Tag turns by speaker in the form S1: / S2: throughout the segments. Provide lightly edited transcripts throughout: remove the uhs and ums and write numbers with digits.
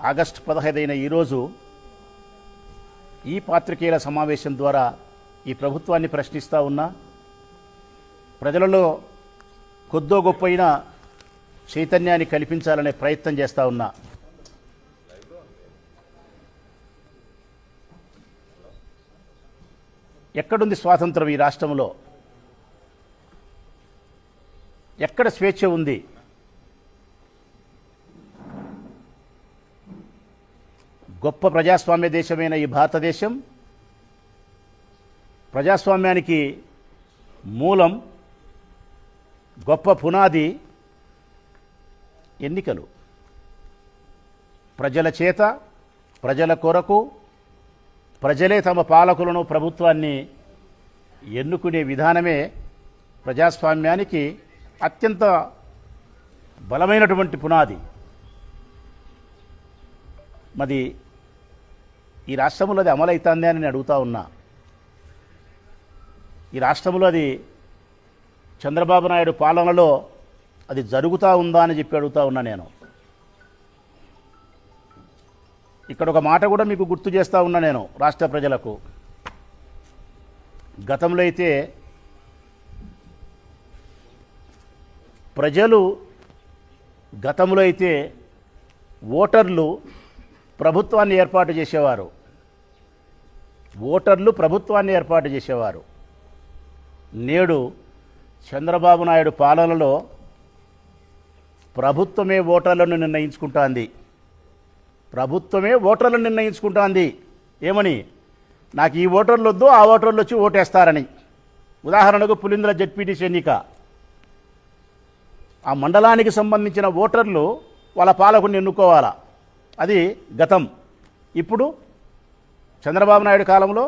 S1: August 15 ఈరోజు ఈ పాత్రికేయుల సమావేశం ద్వారా ఈ ప్రభుత్వాన్ని ప్రశ్నిస్తూ ఉన్నా. ప్రజలలో కొద్దో గొప్పైన చైతన్యాన్ని కల్పించాలనే ప్రయత్నం చేస్తూ ఉన్నా. ఎక్కడుంది స్వాతంత్రం ఈ రాష్ట్రంలో? ఎక్కడ స్వేచ్ఛ ఉంది? గొప్ప ప్రజాస్వామ్య దేశమైన ఈ భారతదేశం ప్రజాస్వామ్యానికి మూలం, గొప్ప పునాది ఎన్నికలు. ప్రజల చేత, ప్రజల కొరకు ప్రజలే తమ పాలకులను, ప్రభుత్వాన్ని ఎన్నుకునే విధానమే ప్రజాస్వామ్యానికి అత్యంత బలమైనటువంటి పునాది. మరి ఈ రాష్ట్రంలో అది అమలవుతుంది అని నేను అడుగుతా ఉన్నా. ఈ రాష్ట్రంలో అది చంద్రబాబు నాయుడు పాలనలో అది జరుగుతూ ఉందా అని చెప్పి అడుగుతా ఉన్నా నేను. ఇక్కడ ఒక మాట కూడా మీకు గుర్తు చేస్తూ ఉన్నా నేను రాష్ట్ర ప్రజలకు. గతంలో అయితే ఓటర్లు ప్రభుత్వాన్ని ఏర్పాటు చేసేవారు. నేడు చంద్రబాబు నాయుడు పాలనలో ప్రభుత్వమే ఓటర్లను నిర్ణయించుకుంటోంది. ఏమని? నాకు ఈ ఓటర్లు వద్దు, ఆ ఓటర్లు వచ్చి ఓటేస్తారని. ఉదాహరణకు పులింద్ర జెడ్పీటీసీ ఎన్నిక, ఆ మండలానికి సంబంధించిన ఓటర్లు వాళ్ళ పాలకుని ఎన్నుకోవాలా. అది గతం. ఇప్పుడు చంద్రబాబు నాయుడు కాలంలో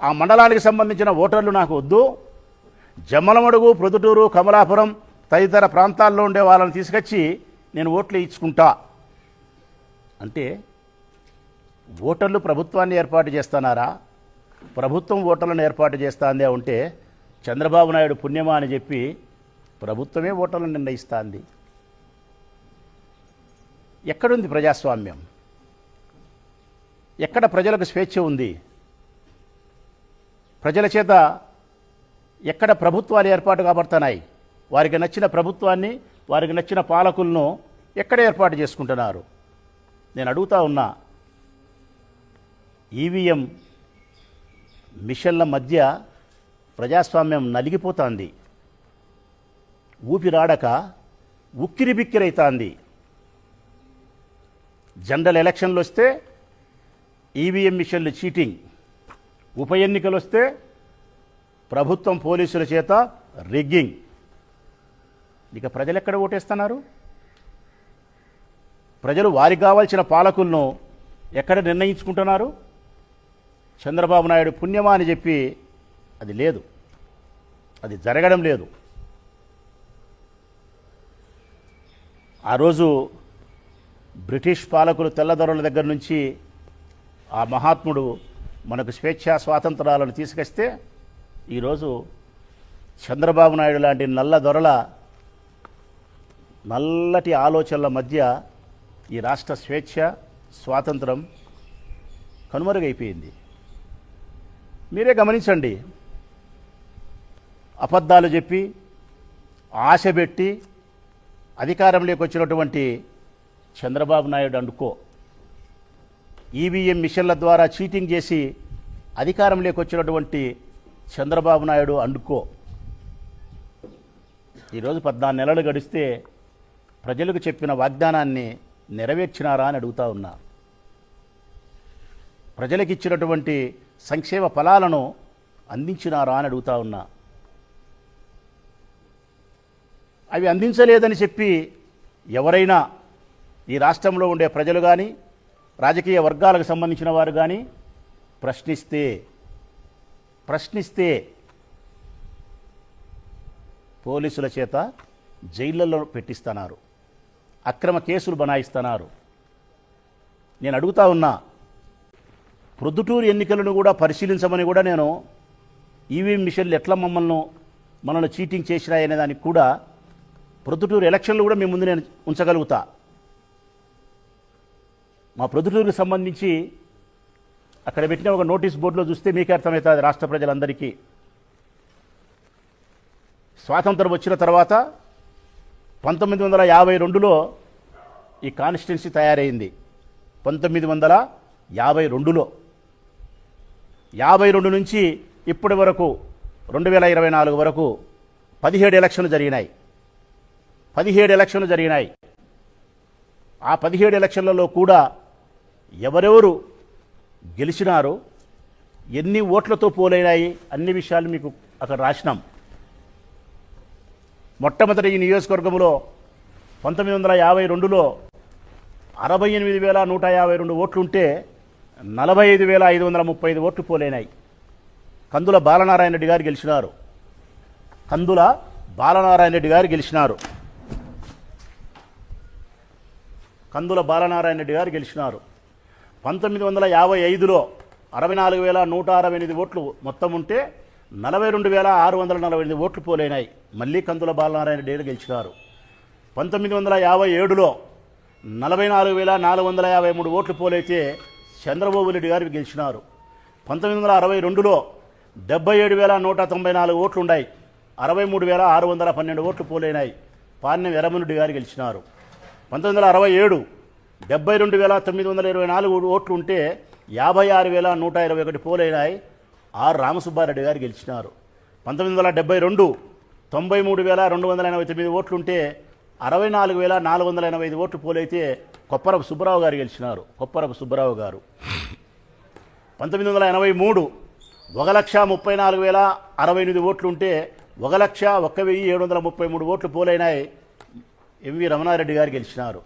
S1: ఆ మండలానికి సంబంధించిన ఓటర్లు నాకు వద్దు, జమ్మలమడుగు, ప్రొద్దుటూరు, కమలాపురం తదితర ప్రాంతాల్లో ఉండే వాళ్ళని తీసుకొచ్చి నేను ఓట్లు ఇచ్చుకుంటా అంటే ఓటర్లు ప్రభుత్వాన్ని ఏర్పాటు చేస్తున్నారా? ప్రభుత్వం ఓటర్లను ఏర్పాటు చేస్తాందే ఉంటే చంద్రబాబు నాయుడు పుణ్యమా అని చెప్పి ప్రభుత్వమే ఓటర్లను నిర్ణయిస్తుంది. ఎక్కడుంది ప్రజాస్వామ్యం? ఎక్కడ ప్రజలకు స్వేచ్ఛ ఉంది? ప్రజల చేత ఎక్కడ ప్రభుత్వాలు ఏర్పాటు కాబడుతున్నాయి? వారికి నచ్చిన ప్రభుత్వాన్ని, వారికి నచ్చిన పాలకులను ఎక్కడ ఏర్పాటు చేసుకుంటున్నారు? నేను అడుగుతా ఉన్నా. ఈవీఎం మిషన్ల మధ్య ప్రజాస్వామ్యం నలిగిపోతుంది, ఊపిరాడక ఉక్కిరి బిక్కిరైతుంది. జనరల్ ఎలక్షన్లు వస్తే ఈవీఎం మిషన్లు చీటింగ్, ఉప ఎన్నికలు వస్తే ప్రభుత్వం పోలీసుల చేత రిగ్గింగ్. ఇక ప్రజలు ఎక్కడ ఓటేస్తున్నారు? ప్రజలు వారికి కావాల్సిన పాలకులను ఎక్కడ నిర్ణయించుకుంటున్నారు? చంద్రబాబు నాయుడు పుణ్యమా అని చెప్పి అది లేదు, అది జరగడం లేదు. ఆ రోజు బ్రిటిష్ పాలకులు, తెల్లదొరల దగ్గర నుంచి ఆ మహాత్ముడు మనకు స్వేచ్ఛా స్వాతంత్రాలను తీసుకొస్తే ఈరోజు చంద్రబాబు నాయుడు లాంటి నల్లటి ఆలోచనల మధ్య ఈ రాష్ట్ర స్వేచ్ఛ, స్వాతంత్రం కనుమరుగైపోయింది. మీరే గమనించండి. అబద్ధాలు చెప్పి, ఆశ పెట్టి అధికారంలోకి వచ్చినటువంటి చంద్రబాబు నాయుడు అండుకో, ఈవీఎం మిషన్ల ద్వారా చీటింగ్ చేసి అధికారంలోకి వచ్చినటువంటి చంద్రబాబు నాయుడు అండుకో. ఈరోజు 14 నెలలు గడిస్తే ప్రజలకు చెప్పిన వాగ్దానాన్ని నెరవేర్చినారా అని అడుగుతా ఉన్నా. ప్రజలకు ఇచ్చినటువంటి సంక్షేమ ఫలాలను అందించినారా అని అడుగుతా ఉన్నా. అవి అందించలేదని చెప్పి ఎవరైనా ఈ రాష్ట్రంలో ఉండే ప్రజలు కానీ, రాజకీయ వర్గాలకు సంబంధించిన వారు కానీ ప్రశ్నిస్తే పోలీసుల చేత జైళ్లలో పెట్టిస్తున్నారు, అక్రమ కేసులు బనాయిస్తున్నారు. నేను అడుగుతా ఉన్నా. ప్రొద్దుటూరు ఎన్నికలను కూడా పరిశీలించమని కూడా నేను ఈవీఎం మిషన్లు ఎట్లా మనల్ని చీటింగ్ చేసినాయనే దానికి కూడా ప్రొద్దుటూరు ఎలక్షన్లు కూడా మీ ముందు నేను ఉంచగలుగుతా. మా ప్రొద్దుటూరుకు సంబంధించి అక్కడ పెట్టిన ఒక నోటీస్ బోర్డులో చూస్తే మీకే అర్థమవుతుంది రాష్ట్ర ప్రజలందరికీ. స్వాతంత్రం వచ్చిన తర్వాత 1952లో ఈ కాన్స్టిట్యున్సీ తయారైంది. 1952లో 52 నుంచి ఇప్పటి వరకు 2024 వరకు 17 ఎలక్షన్లు జరిగినాయి. 17 ఎలక్షన్లు జరిగినాయి. ఆ 17 ఎలక్షన్లలో కూడా ఎవరెవరు గెలిచినారు, ఎన్ని ఓట్లతో పోలైనాయి అన్ని విషయాలు మీకు అక్కడ రాసినాం. మొట్టమొదటి ఈ నియోజకవర్గంలో 1952లో 68,152 ఓట్లుంటే 45,535 ఓట్లు పోలైనాయి. కందుల బాలనారాయణ రెడ్డి గారు గెలిచినారు. కందుల బాలనారాయణ రెడ్డి గారు గెలిచినారు. కందుల బాలనారాయణ రెడ్డి గారు గెలిచినారు. 1955లో 64,168 ఓట్లు మొత్తం ఉంటే 42,648 ఓట్లు పోలైనాయి. మళ్ళీ కందుల బాలనారాయణ రెడ్డి గారు గెలిచినారు. 1957లో 44,453 ఓట్లు పోలైతే చంద్రబాబు నాయుడు గారు గెలిచినారు. 1962లో 77,194 ఓట్లు ఉన్నాయి. 63,612 ఓట్లు పోలైనాయి. పాణ్యం వీరమరెడ్డి గారు గెలిచినారు. 1967 72,924 ఓట్లు ఉంటే 56,121 పోలైనాయి. ఆర్ రామసుబ్బారెడ్డి గారు గెలిచినారు. 1972 93,289 ఓట్లుంటే 64,485 ఓట్లు పోలైతే కొప్పరపు సుబ్బారావు గారు గెలిచినారు. కొప్పరపు సుబ్బారావు గారు. 1983 1,34,068 ఓట్లుంటే 1,01,733 ఓట్లు పోలైనాయి. ఎంవి రమణారెడ్డి గారు గెలిచినారు.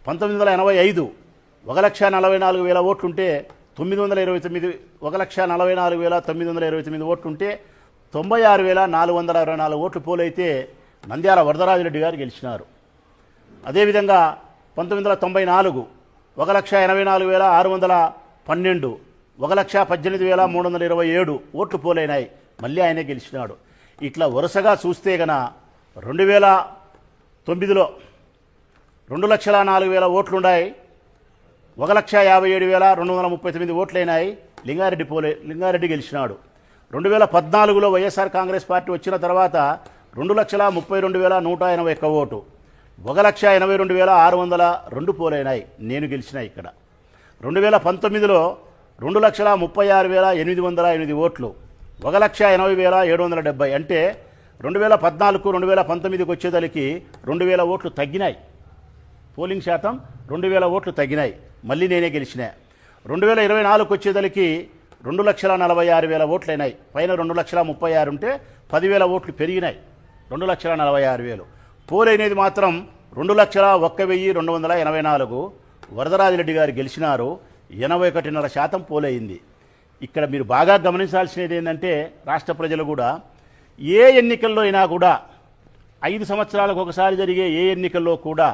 S1: 1985 1,44,000 ఓట్లుంటే 1,44,929 ఓట్లుంటే 96,424 ఓట్లు పోలైతే నంద్యాల వరదరాజిరెడ్డి గారు గెలిచినారు. అదేవిధంగా 1994 1,84,612 1,18,327 ఓట్లు పోలైనాయి. మళ్ళీ ఆయనే గెలిచినాడు. ఇట్లా వరుసగా చూస్తే గన 2009లో 2,04,000 ఓట్లున్నాయి. 1,57,239 ఓట్లైనాయి. లింగారెడ్డి గెలిచినాడు. 2014లో వైఎస్ఆర్ కాంగ్రెస్ పార్టీ వచ్చిన తర్వాత 2,32,181 ఓటు. 1,82,602 పోలైనాయి. నేను గెలిచిన ఇక్కడ. 2019లో 2,36,808 ఓట్లు. 1,80,770 అంటే 2014కు 2019కి వచ్చేదలికి 2,000 ఓట్లు తగ్గినాయి. పోలింగ్ శాతం 2,000 ఓట్లు తగ్గినాయి. మళ్ళీ నేనే గెలిచిన. 2024కు వచ్చేదలికి 2,46,000 ఓట్లైనాయి. పైన 2,36,000 ఉంటే 10,000 ఓట్లు పెరిగినాయి. 2,46,000 పోలైనది మాత్రం 2,01,284. వరదరాజిరెడ్డి గారు గెలిచినారు. 81.5% పోలైంది. ఇక్కడ మీరు బాగా గమనించాల్సినది ఏంటంటే రాష్ట్ర ప్రజలు కూడా ఏ ఎన్నికల్లో అయినా కూడా 5 సంవత్సరాలకు ఒకసారి జరిగే ఏ ఎన్నికల్లో కూడా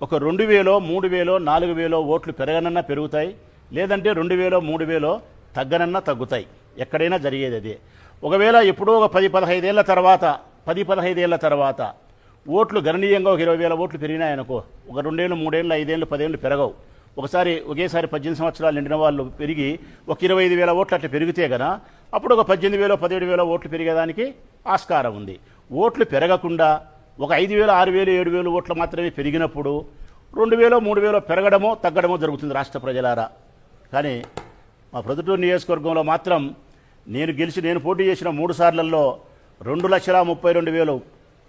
S1: ఒక 2,000, 3,000, 4,000 ఓట్లు పెరగనన్నా పెరుగుతాయి, లేదంటే 2,000, 3,000 తగ్గనన్నా తగ్గుతాయి. ఎక్కడైనా జరిగేది అదే. ఒకవేళ ఎప్పుడో ఒక 10-15 ఏళ్ల తర్వాత ఓట్లు గణనీయంగా ఒక 20,000 ఓట్లు పెరిగినాయనుకో, ఒక 2 ఏళ్ళు, 3 ఏళ్ళు, 5 ఏళ్ళు, 10 ఏళ్ళు పెరగవు. ఒకేసారి 18 సంవత్సరాలు నిండిన వాళ్ళు పెరిగి ఒక 25,000 ఓట్లు అట్లా పెరిగితే కదా అప్పుడు ఒక 18,000, 17,000 ఓట్లు పెరిగేదానికి ఆస్కారం ఉంది. ఓట్లు పెరగకుండా ఒక 5,000, 6,000, 7,000 ఓట్లు మాత్రమే పెరిగినప్పుడు 2,000, 3,000 పెరగడమో తగ్గడమో జరుగుతుంది రాష్ట్ర ప్రజలారా. కానీ మా ప్రొద్దుటూరు నియోజకవర్గంలో మాత్రం నేను పోటీ చేసిన 3 సార్లలో 2,32,000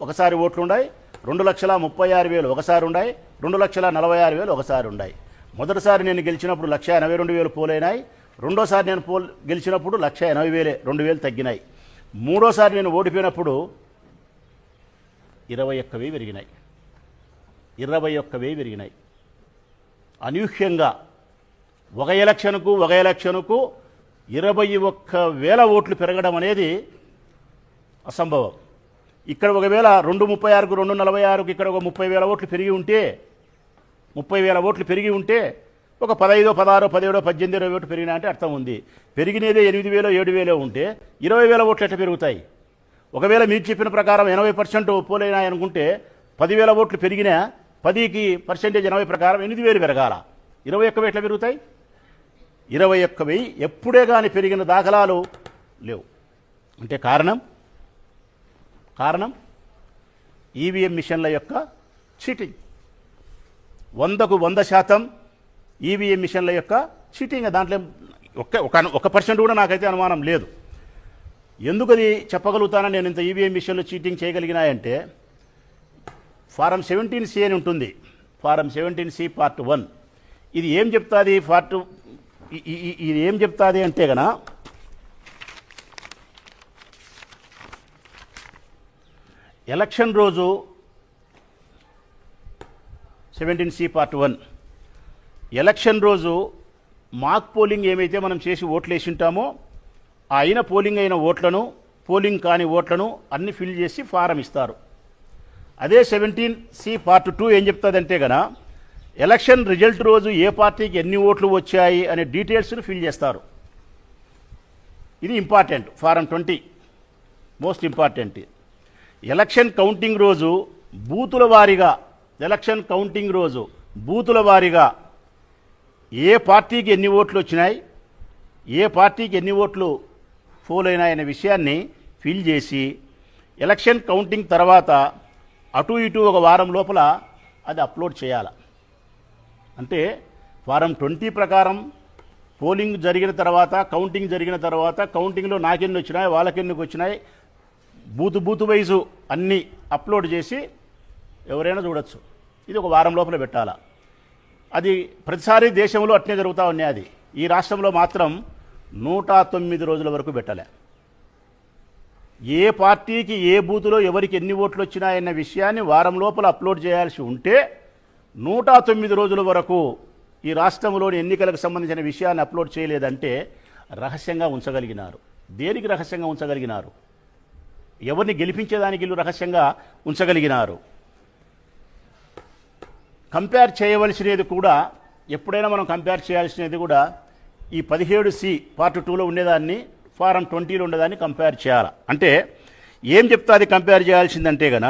S1: ఒకసారి ఓట్లు ఉన్నాయి, 2,36,000 ఒకసారి ఉన్నాయి, 2,46,000 ఒకసారి ఉన్నాయి. మొదటిసారి నేను గెలిచినప్పుడు 1,82,000 పోలైనాయి. రెండోసారి నేను గెలిచినప్పుడు 1,80,000, 2,000 తగ్గినాయి. మూడోసారి నేను ఓడిపోయినప్పుడు 21,000 పెరిగినాయి. 21,000 పెరిగినాయి. అనూహ్యంగా ఒక ఎలక్షన్కు 21,000 ఓట్లు పెరగడం అనేది అసంభవం. ఇక్కడ ఒకవేళ 236కు 246కు ఇక్కడ ఒక 30,000 ఓట్లు పెరిగి ఉంటే 30,000 ఓట్లు పెరిగి ఉంటే ఒక 15, 16, 17, 18, 20 ఓట్లు పెరిగినా అంటే అర్థం ఉంది. పెరిగినదే 8,000, 7,000 ఉంటే 20,000 ఓట్లు ఎట్లా పెరుగుతాయి? ఒకవేళ మీరు చెప్పిన ప్రకారం 80% పోలైనాయనుకుంటే 10,000 ఓట్లు పెరిగినా 10కి పర్సెంటేజ్ 80 ప్రకారం 8,000 పెరగాల. 21,000 ఎట్లా పెరుగుతాయి? 21,000 ఎప్పుడే కానీ పెరిగిన దాఖలాలు లేవు. అంటే కారణం ఈవీఎం మిషన్ల యొక్క చీటింగ్. 100కు 100% ఈవీఎం మిషన్ల యొక్క చీటింగ్. దాంట్లో ఒక పర్సెంట్ కూడా నాకైతే అనుమానం లేదు. ఎందుకు అది చెప్పగలుగుతానని నేను ఇంత ఈవీఎం మిషన్లు చీటింగ్ చేయగలిగినాయంటే ఫారం 17C అని ఉంటుంది. ఫారం 17C పార్ట్ 1 ఇది ఏం చెప్తాది? ఇది ఏం చెప్తాది అంటే గన ఎలక్షన్ రోజు 17C పార్ట్ 1 ఎలక్షన్ రోజు మాక్ పోలింగ్ ఏమైతే మనం చేసి ఓట్లు వేసి ఉంటామో ఆ అయిన పోలింగ్ అయిన ఓట్లను, పోలింగ్ కాని ఓట్లను అన్ని ఫిల్ చేసి ఫారం ఇస్తారు. అదే 17C పార్ట్ 2 ఏం చెప్తుందంటే గన ఎలక్షన్ రిజల్ట్ రోజు ఏ పార్టీకి ఎన్ని ఓట్లు వచ్చాయి అనే డీటెయిల్స్ను ఫిల్ చేస్తారు. ఇది important. Form 20 most important. Election counting రోజు బూతుల వారీగా ఏ పార్టీకి ఎన్ని ఓట్లు వచ్చినాయి, ఏ పార్టీకి ఎన్ని ఓట్లు పోల్ అయినాయనే విషయాన్ని ఫిల్ చేసి ఎలక్షన్ కౌంటింగ్ తర్వాత అటు ఇటు ఒక వారం లోపల అది అప్లోడ్ చేయాలి. అంటే ఫారం 20 ప్రకారం పోలింగ్ జరిగిన తర్వాత, కౌంటింగ్ జరిగిన తర్వాత కౌంటింగ్లో నాకెన్ని వచ్చినాయి, వాళ్ళకెన్నికి వచ్చినాయి, బూతు వైజు అన్నీ అప్లోడ్ చేసి ఎవరైనా చూడొచ్చు. ఇది ఒక వారం లోపల పెట్టాలా. అది ప్రతిసారి దేశంలో అట్నే జరుగుతూ ఉన్నాయి. అది ఈ రాష్ట్రంలో మాత్రం 109 రోజుల వరకు పెట్టలే. ఏ పార్టీకి ఏ బూతులో ఎవరికి ఎన్ని ఓట్లు వచ్చినాయన్న విషయాన్ని వారం లోపల అప్లోడ్ చేయాల్సి ఉంటే 109 రోజుల వరకు ఈ రాష్ట్రంలోని ఎన్నికలకు సంబంధించిన విషయాన్ని అప్లోడ్ చేయలేదంటే రహస్యంగా ఉంచగలిగినారు. దేనికి రహస్యంగా ఉంచగలిగినారు? ఎవరిని గెలిపించేదానికి వీళ్ళు రహస్యంగా ఉంచగలిగినారు. కంపేర్ చేయవలసినది కూడా, ఎప్పుడైనా మనం కంపేర్ చేయాల్సినది కూడా ఈ 17C పార్ట్ 2లో ఉండేదాన్ని ఫారం 20లో ఉండేదాన్ని కంపేర్ చేయాలి. అంటే ఏం చెప్తాది కంపేర్ చేయాల్సిందంటే గన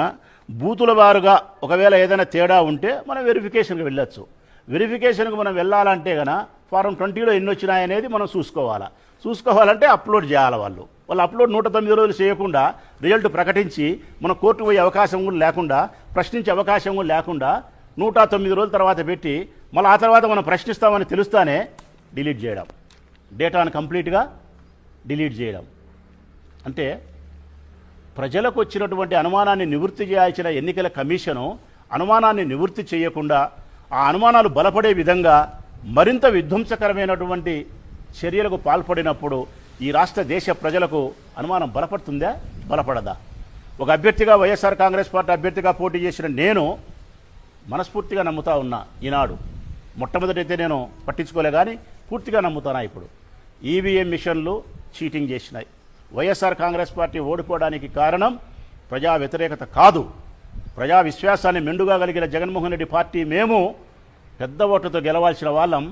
S1: బూతుల వారుగా ఒకవేళ ఏదైనా తేడా ఉంటే మనం వెరిఫికేషన్కి వెళ్ళొచ్చు. వెరిఫికేషన్కి మనం వెళ్ళాలంటే గన ఫారం 20లో ఎన్ని వచ్చినాయనేది మనం చూసుకోవాలంటే అప్లోడ్ చేయాలి. వాళ్ళు అప్లోడ్ 109 రోజులు చేయకుండా రిజల్ట్ ప్రకటించి మన కోర్టు పోయే అవకాశం కూడా లేకుండా, ప్రశ్నించే అవకాశం కూడా లేకుండా 109 రోజుల తర్వాత పెట్టి మళ్ళీ ఆ తర్వాత మనం ప్రశ్నిస్తామని తెలుస్తానే డిలీట్ చేయడం, డేటాను కంప్లీట్గా డిలీట్ చేయడం. అంటే ప్రజలకు వచ్చినటువంటి అనుమానాన్ని నివృత్తి చేయాల్సిన ఎన్నికల కమిషను అనుమానాన్ని నివృత్తి చేయకుండా ఆ అనుమానాలు బలపడే విధంగా మరింత విధ్వంసకరమైనటువంటి చర్యలకు పాల్పడినప్పుడు ఈ రాష్ట్ర దేశ ప్రజలకు అనుమానం బలపడుతుందా, బలపడదా? ఒక అభ్యర్థిగా, వైఎస్ఆర్ కాంగ్రెస్ పార్టీ అభ్యర్థిగా పోటీ చేసిన నేను మనస్ఫూర్తిగా నమ్ముతా ఉన్నా. ఈనాడు మొట్టమొదటైతే నేను పట్టించుకోలే, కానీ పూర్తిగా నమ్ముతానా ఇప్పుడు ఈవీఎం మిషన్లు చీటింగ్ చేసినాయి. వైఎస్ఆర్ కాంగ్రెస్ పార్టీ ఓడిపోవడానికి కారణం ప్రజా వ్యతిరేకత కాదు, ప్రజా విశ్వాసాన్ని మెండుగా కలిగిన జగన్మోహన్ రెడ్డి పార్టీ మేము పెద్ద ఓట్లతో గెలవాల్సిన వాళ్ళం.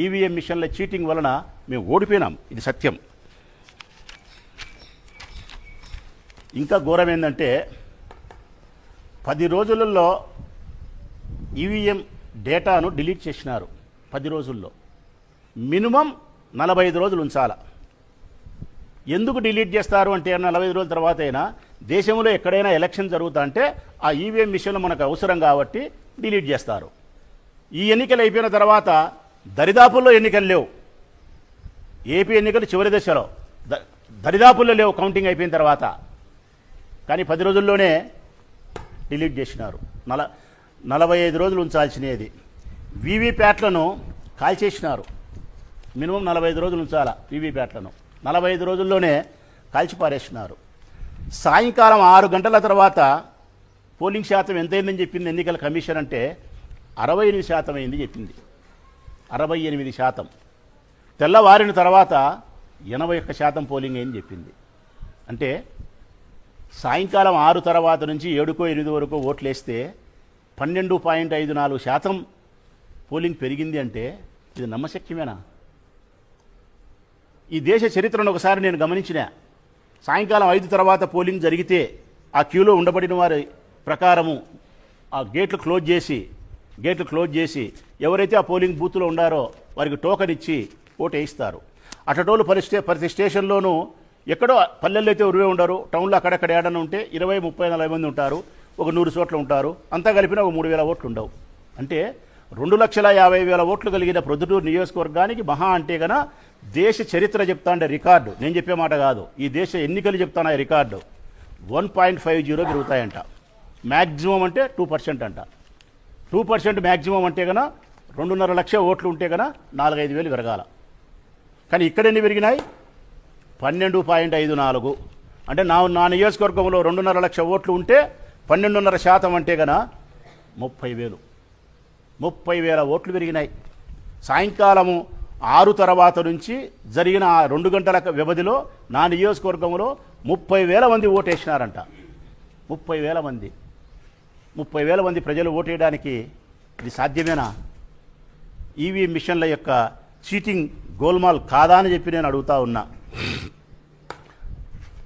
S1: ఈవీఎం మిషన్ల చీటింగ్ వలన మేము ఓడిపోయినాం. ఇది సత్యం. ఇంకా ఘోరం ఏంటంటే 10 రోజులలో ఈవీఎం డేటాను డిలీట్ చేసినారు. 10 రోజుల్లో మినిమం 45 రోజులు ఉంచాల. ఎందుకు డిలీట్ చేస్తారు అంటే 45 రోజుల తర్వాత అయినా దేశంలో ఎక్కడైనా ఎలక్షన్ జరుగుతా అంటే ఆ ఈవీఎం మిషన్లు మనకు అవసరం కాబట్టి డిలీట్ చేస్తారు. ఈ ఎన్నికలు అయిపోయిన తర్వాత దరిదాపుల్లో ఎన్నికలు లేవు. ఏపీ ఎన్నికలు చివరి దశలో దరిదాపుల్లో లేవు కౌంటింగ్ అయిపోయిన తర్వాత. కానీ 10 రోజుల్లోనే డిలీట్ చేసినారు. 45 రోజులు ఉంచాల్సినది. వీవీప్యాట్లను కాల్చేసినారు. మినిమం 45 రోజులు ఉంచాల వీవీప్యాట్లను. 45 రోజుల్లోనే కాల్చిపారేసినారు. సాయంకాలం 6 గంటల తర్వాత పోలింగ్ శాతం ఎంతైందని చెప్పింది ఎన్నికల కమిషన్ అంటే 68% అయింది చెప్పింది. 68%. తెల్లవారిన తర్వాత 81% పోలింగ్ అయింది చెప్పింది. అంటే సాయంకాలం 6 తర్వాత నుంచి 7-8 వరకు ఓట్లు వేస్తే 12.54% పోలింగ్ పెరిగింది అంటే ఇది నమ్మశక్యమేనా? ఈ దేశ చరిత్రను ఒకసారి నేను గమనించిన. సాయంకాలం 5 తర్వాత పోలింగ్ జరిగితే ఆ క్యూలో ఉండబడిన వారి ప్రకారము ఆ గేట్లు క్లోజ్ చేసి గేట్లు క్లోజ్ చేసి ఎవరైతే ఆ పోలింగ్ బూత్లో ఉండారో వారికి టోకెన్ ఇచ్చి ఓటు వేయిస్తారు. అటటోళ్ళు ప్రతి స్టేషన్లోనూ ఎక్కడో పల్లెల్లో అయితే ఉరివే ఉండరు, టౌన్లో అక్కడక్కడ ఏడన్నా ఉంటే 20, 30, 40 మంది ఉంటారు, ఒక 100 చోట్ల ఉంటారు, అంతా కలిపిన ఒక 3,000 ఓట్లు ఉండవు. అంటే 2,50,000 ఓట్లు కలిగిన ప్రొద్దుటూరు నియోజకవర్గానికి మహా అంటే గన దేశ చరిత్ర చెప్తా అంటే రికార్డు, నేను చెప్పే మాట కాదు, ఈ దేశ ఎన్నికలు చెప్తాను రికార్డు 1.50 పెరుగుతాయంట. మ్యాక్సిమం అంటే 2% అంట. 2% మ్యాక్సిమం అంటే కన 2.5 లక్షల ఓట్లు ఉంటే కన 4-5 వేలు పెరగాల. కానీ ఇక్కడ ఎన్ని పెరిగినాయి? 12.54. అంటే నా నియోజకవర్గంలో 2.5 లక్షల ఓట్లు ఉంటే 12.5% అంటే కన 30,000. 30,000 ఓట్లు పెరిగినాయి. సాయంకాలము 6 తర్వాత నుంచి జరిగిన 2 గంటల వ్యవధిలో నా నియోజకవర్గంలో 30,000 మంది ఓటేసినారంట. 30,000 మంది. 30,000 మంది ప్రజలు ఓటేయడానికి ఇది సాధ్యమేనా? ఈవీఎం మిషన్ల యొక్క చీటింగ్ గోల్మాల్ కాదా అని చెప్పి నేను అడుగుతా ఉన్నా.